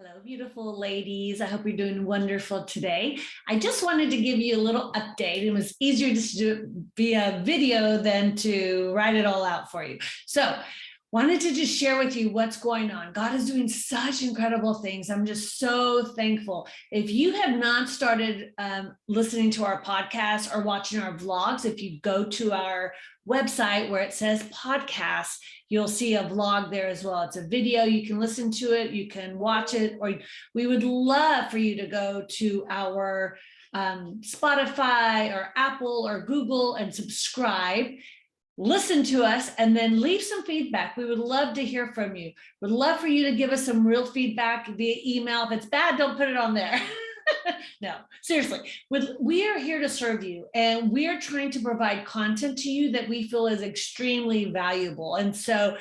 Hello, beautiful ladies. I hope you're doing wonderful today. I just wanted to give you a little update. It was easier just to do it via video than to write it all out for you. So, wanted to just share with you what's going on. God is doing such incredible things. I'm just so thankful. If you have not started listening to our podcast or watching our vlogs, if you go to our website where it says podcast, you'll see a vlog there as well. It's a video. You can listen to it, you can watch it, or we would love for you to go to our Spotify or Apple or Google and subscribe. Listen to us and then leave some feedback. We would love to hear from you. We'd love for you to give us some real feedback via email. If it's bad, don't put it on there. No, seriously, we are here to serve you, and we are trying to provide content to you that we feel is extremely valuable. And so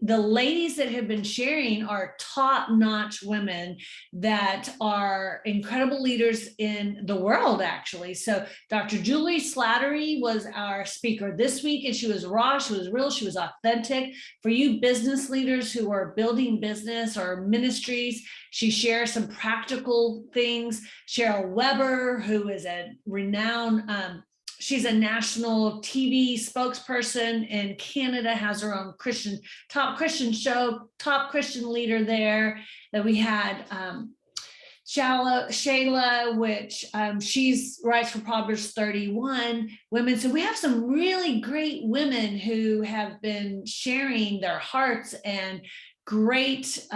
the ladies that have been sharing are top-notch women that are incredible leaders in the world, actually. So Dr. Julie Slattery was our speaker this week, and she was raw, she was real, she was authentic. For you business leaders who are building business or ministries, she shares some practical things. Cheryl Weber, who is a renowned, she's a national TV spokesperson in Canada, has her own top Christian show, top Christian leader there. That we had Shayla, which she's writes for Proverbs 31 women. So we have some really great women who have been sharing their hearts and great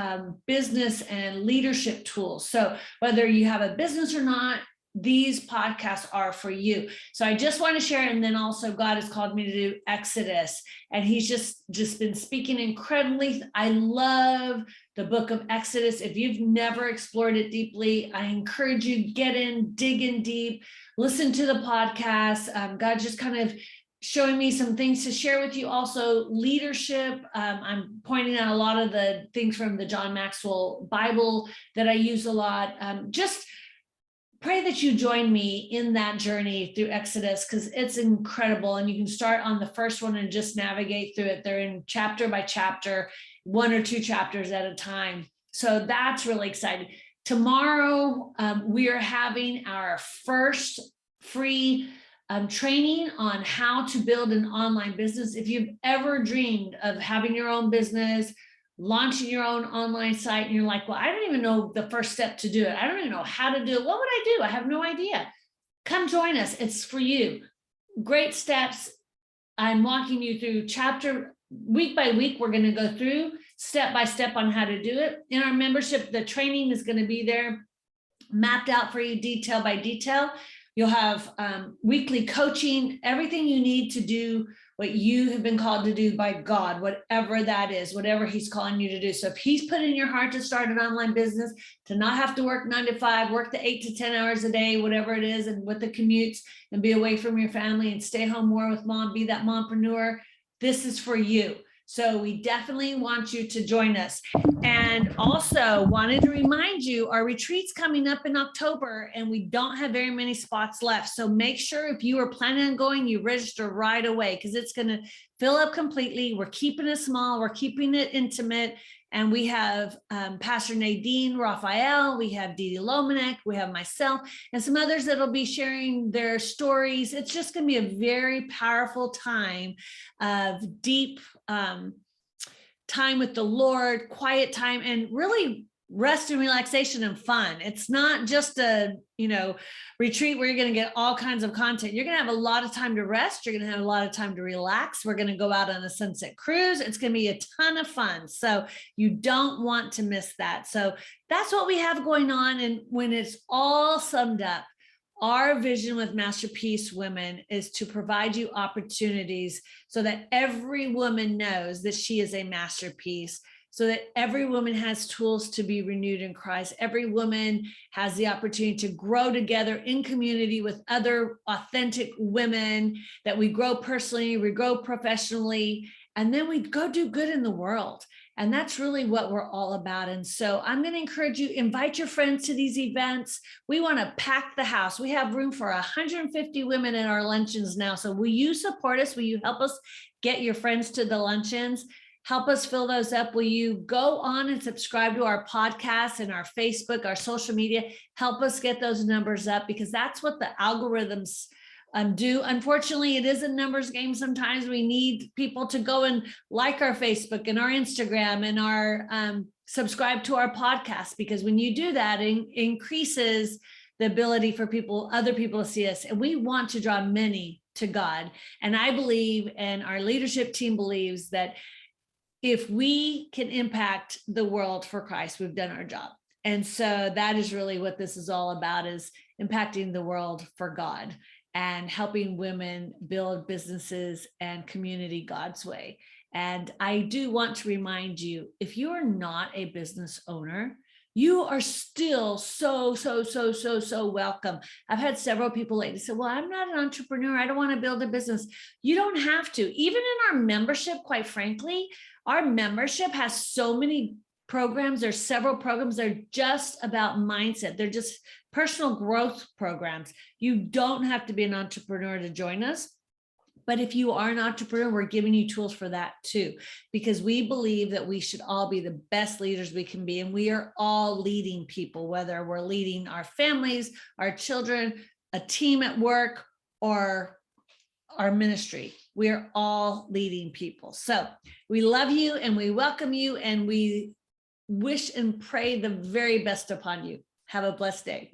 business and leadership tools. So whether you have a business or not, these podcasts are for you. So I just want to share, and then also God has called me to do Exodus, and he's just been speaking incredibly. I love the book of Exodus. If you've never explored it deeply, I encourage you, get in, dig in deep, listen to the podcast. God just kind of showing me some things to share with you. Also leadership. I'm pointing out a lot of the things from the John Maxwell Bible that I use a lot. Just pray that you join me in that journey through Exodus, because it's incredible. And you can start on the first one and just navigate through it. They're in chapter by chapter, 1 or 2 chapters at a time. So that's really exciting. Tomorrow, we are having our first free training on how to build an online business. If you've ever dreamed of having your own business, launching your own online site, and you're like, well, I don't even know the first step to do it. I don't even know how to do it. What would I do? I have no idea. Come join us. It's for you. Great steps. I'm walking you through week by week. We're going to go through step by step on how to do it. In our membership, the training is going to be there mapped out for you detail by detail. You'll have weekly coaching, everything you need to do what you have been called to do by God, whatever that is, whatever he's calling you to do. So if he's put in your heart to start an online business, to not have to work 9 to 5, work the 8 to 10 hours a day, whatever it is, and with the commutes, and be away from your family and stay home more with mom, be that mompreneur, this is for you. So we definitely want you to join us. And also wanted to remind you, our retreat's coming up in October, and we don't have very many spots left. So make sure if you are planning on going, you register right away, because it's going to fill up completely. We're keeping it small. We're keeping it intimate. And we have Pastor Nadine Raphael, we have Dee Dee Lomanek, we have myself, and some others that'll be sharing their stories. It's just going to be a very powerful time of deep time with the Lord, quiet time, and really rest and relaxation and fun. It's not just a, retreat where you're going to get all kinds of content. You're going to have a lot of time to rest. You're going to have a lot of time to relax. We're going to go out on a sunset cruise. It's going to be a ton of fun. So you don't want to miss that. So that's what we have going on. And when it's all summed up, our vision with Masterpiece Women is to provide you opportunities so that every woman knows that she is a masterpiece, so that every woman has tools to be renewed in Christ. Every woman has the opportunity to grow together in community with other authentic women, that we grow personally, we grow professionally, and then we go do good in the world. And that's really what we're all about. And so I'm going to encourage you, invite your friends to these events. We want to pack the house. We have room for 150 women in our luncheons now. So will you support us? Will you help us get your friends to the luncheons? help us fill those up. Will you go on and subscribe to our podcast and our Facebook, our social media? Help us get those numbers up, because that's what the algorithms do. Unfortunately, it is a numbers game. Sometimes we need people to go and like our Facebook and our Instagram and our subscribe to our podcast, because when you do that, it increases the ability for other people to see us. And we want to draw many to God. And I believe, and our leadership team believes, that if we can impact the world for Christ, we've done our job. And so that is really what this is all about, is impacting the world for God and helping women build businesses and community God's way. And I do want to remind you, if you are not a business owner, you are still so welcome. I've had several people lately say, well, I'm not an entrepreneur. I don't want to build a business. You don't have to. Even in our membership, quite frankly, our membership has so many programs. There's several programs. They're just about mindset. They're just personal growth programs. You don't have to be an entrepreneur to join us. But if you are an entrepreneur, we're giving you tools for that too, because we believe that we should all be the best leaders we can be. And we are all leading people, whether we're leading our families, our children, a team at work, or our ministry. We are all leading people. So we love you and we welcome you, and we wish and pray the very best upon you. Have a blessed day.